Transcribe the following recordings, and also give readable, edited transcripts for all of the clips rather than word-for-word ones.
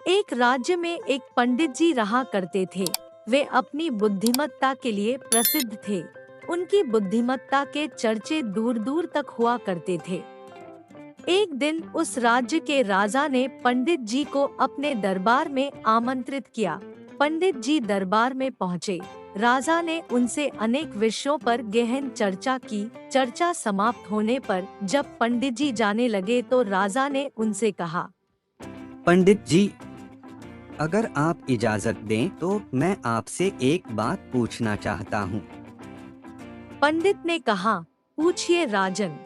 एक राज्य में एक पंडित जी रहा करते थे। वे अपनी बुद्धिमत्ता के लिए प्रसिद्ध थे। उनकी बुद्धिमत्ता के चर्चे दूर दूर तक हुआ करते थे। एक दिन उस राज्य के राजा ने पंडित जी को अपने दरबार में आमंत्रित किया। पंडित जी दरबार में पहुँचे। राजा ने उनसे अनेक विषयों पर गहन चर्चा की। चर्चा समाप्त होने पर जब पंडित जी जाने लगे तो राजा ने उनसे कहा, पंडित जी, अगर आप इजाजत दें तो मैं आपसे एक बात पूछना चाहता हूँ। पंडित ने कहा, पूछिए राजन।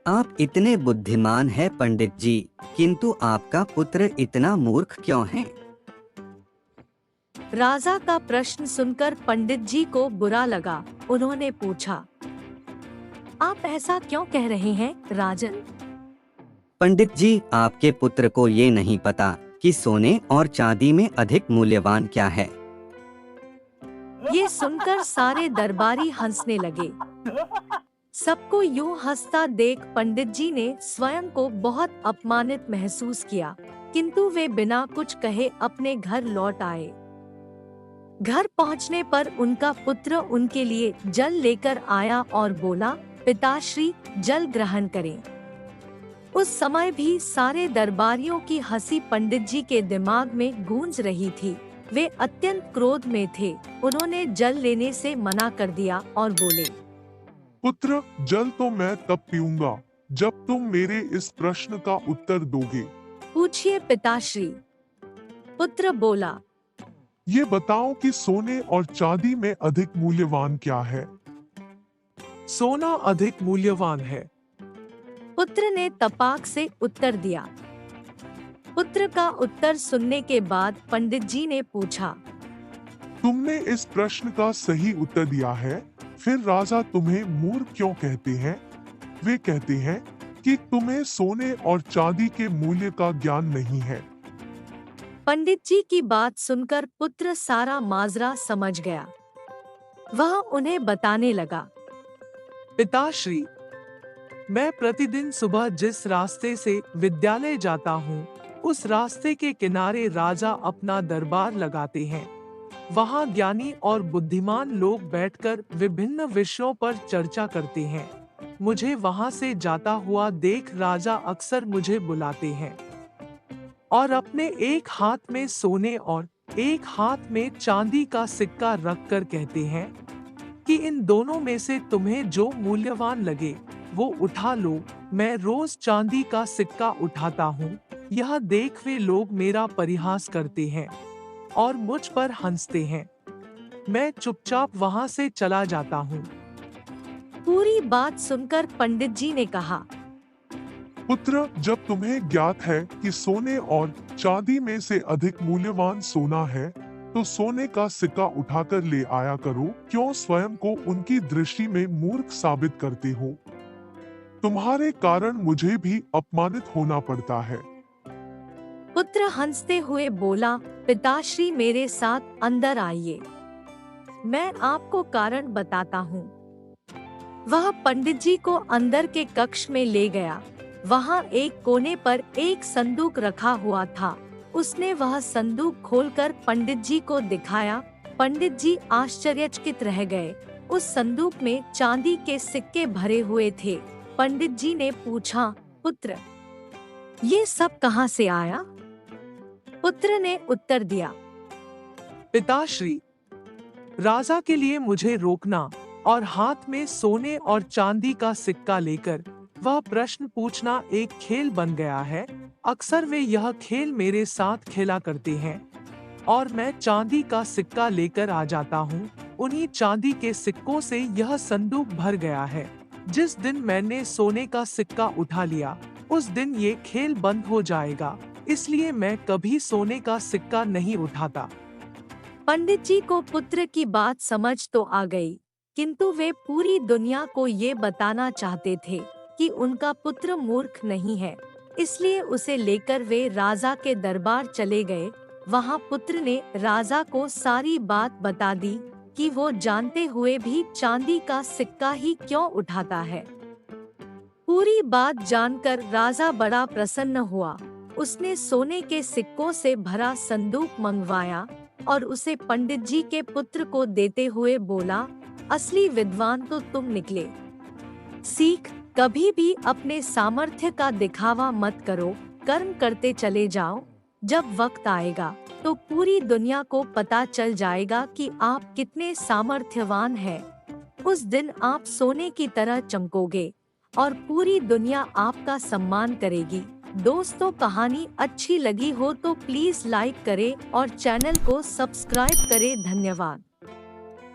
आप इतने बुद्धिमान हैं पंडित जी, किंतु आपका पुत्र इतना मूर्ख क्यों है? राजा का प्रश्न सुनकर पंडित जी को बुरा लगा। उन्होंने पूछा, आप ऐसा क्यों कह रहे हैं राजन? पंडित जी, आपके पुत्र को ये नहीं पता कि सोने और चांदी में अधिक मूल्यवान क्या है। ये सुनकर सारे दरबारी हंसने लगे। सबको यूं हंसता देख पंडित जी ने स्वयं को बहुत अपमानित महसूस किया, किंतु वे बिना कुछ कहे अपने घर लौट आए। घर पहुंचने पर उनका पुत्र उनके लिए जल लेकर आया और बोला, पिताश्री, जल ग्रहण करें। उस समय भी सारे दरबारियों की हंसी पंडित जी के दिमाग में गूंज रही थी। वे अत्यंत क्रोध में थे। उन्होंने जल लेने से मना कर दिया और बोले, पुत्र, जल तो मैं तब पीऊंगा जब तुम मेरे इस प्रश्न का उत्तर दोगे। पूछिए पिताश्री। पुत्र बोला, ये बताओ कि सोने और चांदी में अधिक मूल्यवान क्या है? सोना अधिक मूल्यवान है। पुत्र ने तपाक से उत्तर दिया। पुत्र का उत्तर सुनने के बाद पंडित जी ने पूछा, तुमने इस प्रश्न का सही उत्तर दिया है, फिर राजा तुम्हें मूर्ख क्यों कहते हैं? वे कहते हैं कि तुम्हें सोने और चांदी के मूल्य का ज्ञान नहीं है। पंडित जी की बात सुनकर पुत्र सारा माजरा समझ गया। वह उन्हें बताने लगा, पिताश्री, मैं प्रतिदिन सुबह जिस रास्ते से विद्यालय जाता हूँ, उस रास्ते के किनारे राजा अपना दरबार लगाते हैं। वहाँ ज्ञानी और बुद्धिमान लोग बैठकर विभिन्न विषयों पर चर्चा करते हैं। मुझे वहाँ से जाता हुआ देख राजा अक्सर मुझे बुलाते हैं और अपने एक हाथ में सोने और एक हाथ में चांदी का सिक्का रखकर कहते हैं कि इन दोनों में से तुम्हें जो मूल्यवान लगे वो उठा लो। मैं रोज चांदी का सिक्का उठाता हूँ। यह देख वे लोग मेरा परिहास करते हैं और मुझ पर हंसते हैं। मैं चुपचाप वहाँ से चला जाता हूँ। पूरी बात सुनकर पंडित जी ने कहा, पुत्र, जब तुम्हें ज्ञात है कि सोने और चांदी में से अधिक मूल्यवान सोना है, तो सोने का सिक्का उठाकर ले आया करो। क्यों स्वयं को उनकी दृष्टि में मूर्ख साबित करते हो? तुम्हारे कारण मुझे भी अपमानित होना पड़ता है। पुत्र हंसते हुए बोला, पिताश्री, मेरे साथ अंदर आइए, मैं आपको कारण बताता हूँ। वह पंडित जी को अंदर के कक्ष में ले गया। वहाँ एक कोने पर एक संदूक रखा हुआ था। उसने वह संदूक खोलकर पंडित जी को दिखाया। पंडित जी आश्चर्यचकित रह गए। उस संदूक में चांदी के सिक्के भरे हुए थे। पंडित जी ने पूछा, पुत्र, ये सब कहाँ से आया? पुत्र ने उत्तर दिया, पिताश्री, राजा के लिए मुझे रोकना और हाथ में सोने और चांदी का सिक्का लेकर वह प्रश्न पूछना एक खेल बन गया है। अक्सर वे यह खेल मेरे साथ खेला करते हैं और मैं चांदी का सिक्का लेकर आ जाता हूँ। उन्हीं चांदी के सिक्कों से यह संदूक भर गया है। जिस दिन मैंने सोने का सिक्का उठा लिया, उस दिन ये खेल बंद हो जाएगा। इसलिए मैं कभी सोने का सिक्का नहीं उठाता। पंडित जी को पुत्र की बात समझ तो आ गई, किंतु वे पूरी दुनिया को ये बताना चाहते थे कि उनका पुत्र मूर्ख नहीं है। इसलिए उसे लेकर वे राजा के दरबार चले गए। वहाँ पुत्र ने राजा को सारी बात बता दी कि वो जानते हुए भी चांदी का सिक्का ही क्यों उठाता है। पूरी बात जानकर राजा बड़ा प्रसन्न हुआ। उसने सोने के सिक्कों से भरा संदूक मंगवाया और उसे पंडित जी के पुत्र को देते हुए बोला, असली विद्वान तो तुम निकले। सीख, कभी भी अपने सामर्थ्य का दिखावा मत करो, कर्म करते चले जाओ। जब वक्त आएगा तो पूरी दुनिया को पता चल जाएगा कि आप कितने सामर्थ्यवान हैं। उस दिन आप सोने की तरह चमकोगे और पूरी दुनिया आपका सम्मान करेगी। दोस्तों, कहानी अच्छी लगी हो तो प्लीज लाइक करें और चैनल को सब्सक्राइब करें। धन्यवाद।